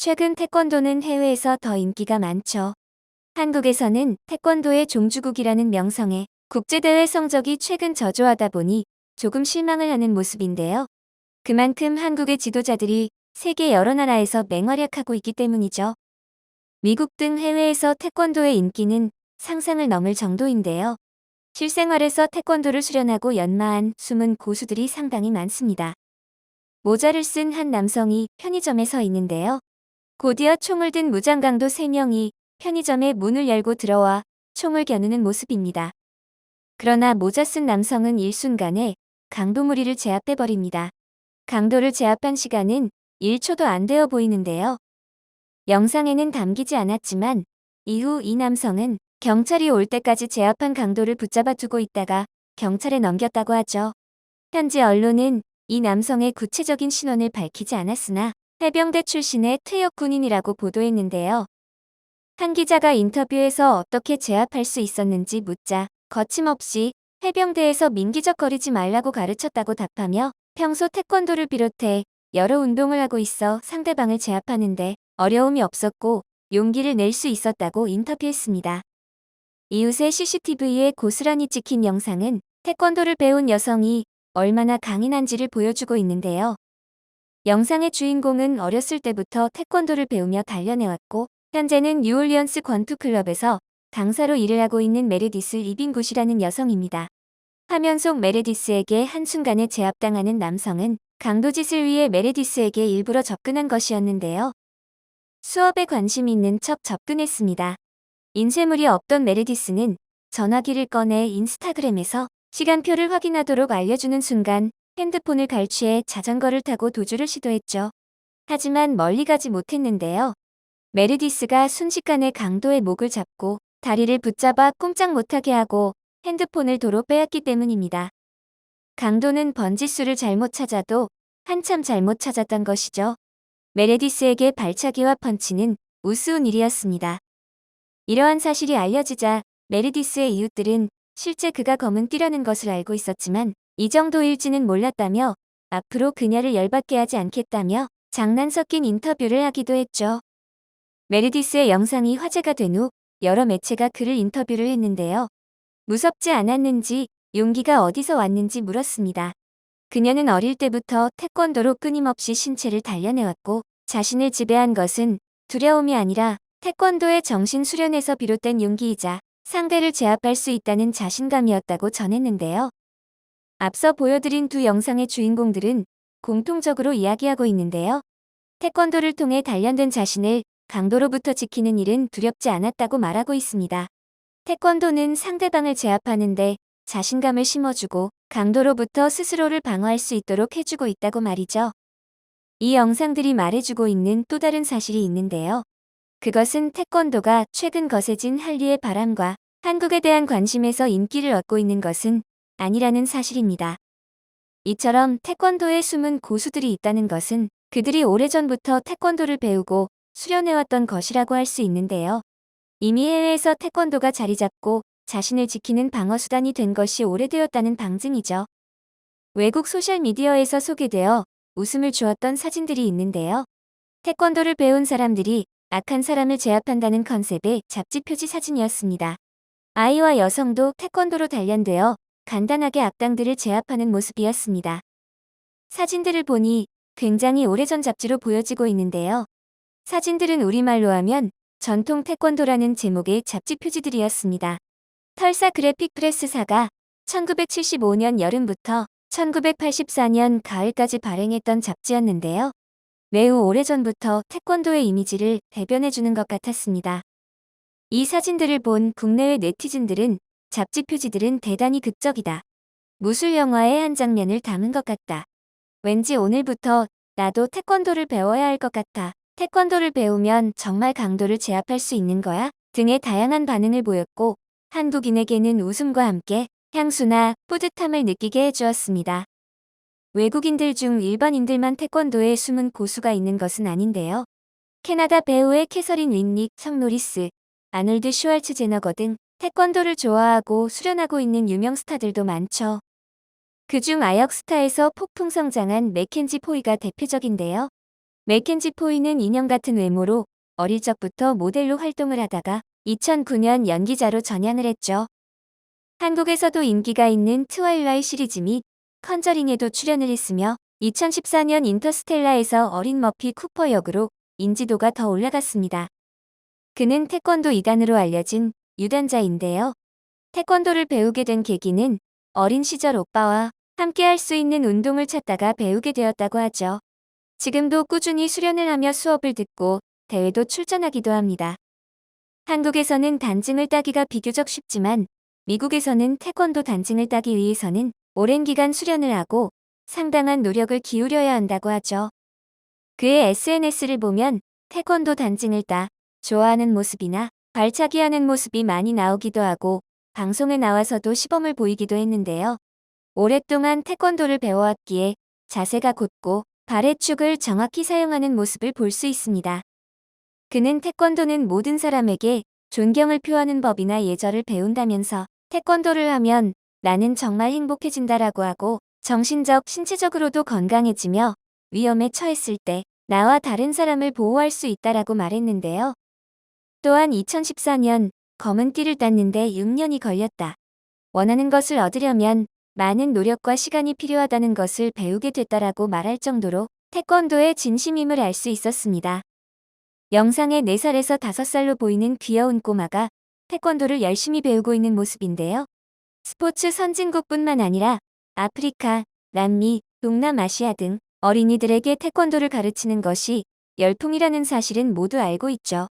최근 태권도는 해외에서 더 인기가 많죠. 한국에서는 태권도의 종주국이라는 명성에 국제대회 성적이 최근 저조하다 보니 조금 실망을 하는 모습인데요. 그만큼 한국의 지도자들이 세계 여러 나라에서 맹활약하고 있기 때문이죠. 미국 등 해외에서 태권도의 인기는 상상을 넘을 정도인데요. 실생활에서 태권도를 수련하고 연마한 숨은 고수들이 상당히 많습니다. 모자를 쓴 한 남성이 편의점에 서 있는데요. 곧이어 총을 든 무장강도 3명이 편의점의 문을 열고 들어와 총을 겨누는 모습입니다. 그러나 모자 쓴 남성은 일순간에 강도 무리를 제압해버립니다. 강도를 제압한 시간은 1초도 안 되어 보이는데요. 영상에는 담기지 않았지만 이후 이 남성은 경찰이 올 때까지 제압한 강도를 붙잡아 두고 있다가 경찰에 넘겼다고 하죠. 현지 언론은 이 남성의 구체적인 신원을 밝히지 않았으나 해병대 출신의 퇴역 군인이라고 보도했는데요. 한 기자가 인터뷰에서 어떻게 제압할 수 있었는지 묻자 거침없이 해병대에서 민기적거리지 말라고 가르쳤다고 답하며 평소 태권도를 비롯해 여러 운동을 하고 있어 상대방을 제압하는데 어려움이 없었고 용기를 낼 수 있었다고 인터뷰했습니다. 이웃의 CCTV에 고스란히 찍힌 영상은 태권도를 배운 여성이 얼마나 강인한지를 보여주고 있는데요. 영상의 주인공은 어렸을 때부터 태권도를 배우며 단련해왔고 현재는 뉴올리언스 권투클럽에서 강사로 일을 하고 있는 메르디스 리빙굿이라는 여성입니다. 화면 속 메르디스에게 한순간에 제압당하는 남성은 강도짓을 위해 메르디스에게 일부러 접근한 것이었는데요. 수업에 관심 있는 척 접근했습니다. 인쇄물이 없던 메르디스는 전화기를 꺼내 인스타그램에서 시간표를 확인하도록 알려주는 순간 핸드폰을 갈취해 자전거를 타고 도주를 시도했죠. 하지만 멀리 가지 못했는데요. 메르디스가 순식간에 강도의 목을 잡고 다리를 붙잡아 꼼짝 못하게 하고 핸드폰을 도로 빼앗기 때문입니다. 강도는 번지수를 잘못 찾아도 한참 잘못 찾았던 것이죠. 메르디스에게 발차기와 펀치는 우스운 일이었습니다. 이러한 사실이 알려지자 메르디스의 이웃들은 실제 그가 검은 띠라는 것을 알고 있었지만 이 정도일지는 몰랐다며 앞으로 그녀를 열받게 하지 않겠다며 장난 섞인 인터뷰를 하기도 했죠. 메르디스의 영상이 화제가 된 후 여러 매체가 그를 인터뷰를 했는데요. 무섭지 않았는지 용기가 어디서 왔는지 물었습니다. 그녀는 어릴 때부터 태권도로 끊임없이 신체를 단련해왔고 자신을 지배한 것은 두려움이 아니라 태권도의 정신 수련에서 비롯된 용기이자 상대를 제압할 수 있다는 자신감이었다고 전했는데요. 앞서 보여드린 두 영상의 주인공들은 공통적으로 이야기하고 있는데요. 태권도를 통해 단련된 자신을 강도로부터 지키는 일은 두렵지 않았다고 말하고 있습니다. 태권도는 상대방을 제압하는데 자신감을 심어주고 강도로부터 스스로를 방어할 수 있도록 해주고 있다고 말이죠. 이 영상들이 말해주고 있는 또 다른 사실이 있는데요. 그것은 태권도가 최근 거세진 한류의 바람과 한국에 대한 관심에서 인기를 얻고 있는 것은 아니라는 사실입니다. 이처럼 태권도에 숨은 고수들이 있다는 것은 그들이 오래전부터 태권도를 배우고 수련해왔던 것이라고 할 수 있는데요. 이미 해외에서 태권도가 자리 잡고 자신을 지키는 방어수단이 된 것이 오래되었다는 방증이죠. 외국 소셜미디어에서 소개되어 웃음을 주었던 사진들이 있는데요. 태권도를 배운 사람들이 악한 사람을 제압한다는 컨셉의 잡지 표지 사진이었습니다. 아이와 여성도 태권도로 단련되어 간단하게 악당들을 제압하는 모습이었습니다. 사진들을 보니 굉장히 오래전 잡지로 보여지고 있는데요. 사진들은 우리말로 하면 전통 태권도라는 제목의 잡지 표지들이었습니다. 털사 그래픽 프레스사가 1975년 여름부터 1984년 가을까지 발행했던 잡지였는데요. 매우 오래전부터 태권도의 이미지를 대변해주는 것 같았습니다. 이 사진들을 본 국내외 네티즌들은 잡지 표지들은 대단히 극적이다. 무술 영화의 한 장면을 담은 것 같다. 왠지 오늘부터 나도 태권도를 배워야 할 것 같아. 태권도를 배우면 정말 강도를 제압할 수 있는 거야? 등의 다양한 반응을 보였고 한국인에게는 웃음과 함께 향수나 뿌듯함을 느끼게 해주었습니다. 외국인들 중 일반인들만 태권도에 숨은 고수가 있는 것은 아닌데요. 캐나다 배우의 캐서린 윈닉, 성 노리스, 아놀드 슈왈츠제너거 등 태권도를 좋아하고 수련하고 있는 유명 스타들도 많죠. 그중 아역 스타에서 폭풍 성장한 맥켄지 포이가 대표적인데요. 맥켄지 포이는 인형 같은 외모로 어릴 적부터 모델로 활동을 하다가 2009년 연기자로 전향을 했죠. 한국에서도 인기가 있는 트와일라이트 시리즈 및 컨저링에도 출연을 했으며 2014년 인터스텔라에서 어린 머피 쿠퍼 역으로 인지도가 더 올라갔습니다. 그는 태권도 2단으로 알려진 유단자인데요. 태권도를 배우게 된 계기는 어린 시절 오빠와 함께 할 수 있는 운동을 찾다가 배우게 되었다고 하죠. 지금도 꾸준히 수련을 하며 수업을 듣고 대회도 출전하기도 합니다. 한국에서는 단증을 따기가 비교적 쉽지만 미국에서는 태권도 단증을 따기 위해서는 오랜 기간 수련을 하고 상당한 노력을 기울여야 한다고 하죠. 그의 SNS를 보면 태권도 단증을 따 좋아하는 모습이나 발차기 하는 모습이 많이 나오기도 하고 방송에 나와서도 시범을 보이기도 했는데요. 오랫동안 태권도를 배워왔기에 자세가 곧고 발의 축을 정확히 사용하는 모습을 볼 수 있습니다. 그는 태권도는 모든 사람에게 존경을 표하는 법이나 예절을 배운다면서 태권도를 하면 나는 정말 행복해진다라고 하고 정신적, 신체적으로도 건강해지며 위험에 처했을 때 나와 다른 사람을 보호할 수 있다라고 말했는데요. 또한 2014년 검은 띠를 땄는데 6년이 걸렸다. 원하는 것을 얻으려면 많은 노력과 시간이 필요하다는 것을 배우게 됐다라고 말할 정도로 태권도의 진심임을 알 수 있었습니다. 영상에 4살에서 5살로 보이는 귀여운 꼬마가 태권도를 열심히 배우고 있는 모습인데요. 스포츠 선진국뿐만 아니라 아프리카, 남미, 동남아시아 등 어린이들에게 태권도를 가르치는 것이 열풍이라는 사실은 모두 알고 있죠.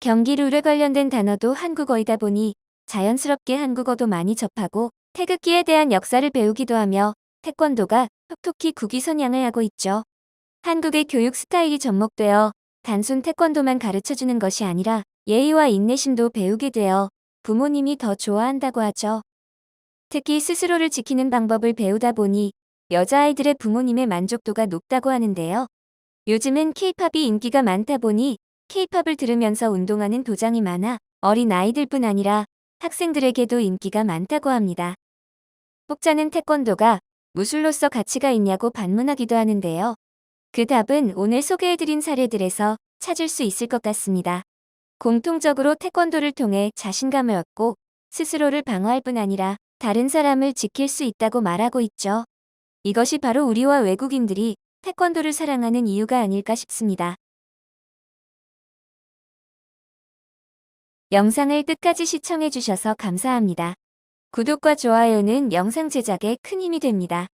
경기 룰에 관련된 단어도 한국어이다 보니 자연스럽게 한국어도 많이 접하고 태극기에 대한 역사를 배우기도 하며 태권도가 톡톡히 국위 선양을 하고 있죠. 한국의 교육 스타일이 접목되어 단순 태권도만 가르쳐주는 것이 아니라 예의와 인내심도 배우게 되어 부모님이 더 좋아한다고 하죠. 특히 스스로를 지키는 방법을 배우다 보니 여자아이들의 부모님의 만족도가 높다고 하는데요. 요즘은 K-팝이 인기가 많다 보니 K-팝을 들으면서 운동하는 도장이 많아 어린 아이들뿐 아니라 학생들에게도 인기가 많다고 합니다. 혹자는 태권도가 무술로서 가치가 있냐고 반문하기도 하는데요. 그 답은 오늘 소개해드린 사례들에서 찾을 수 있을 것 같습니다. 공통적으로 태권도를 통해 자신감을 얻고 스스로를 방어할 뿐 아니라 다른 사람을 지킬 수 있다고 말하고 있죠. 이것이 바로 우리와 외국인들이 태권도를 사랑하는 이유가 아닐까 싶습니다. 영상을 끝까지 시청해주셔서 감사합니다. 구독과 좋아요는 영상 제작에 큰 힘이 됩니다.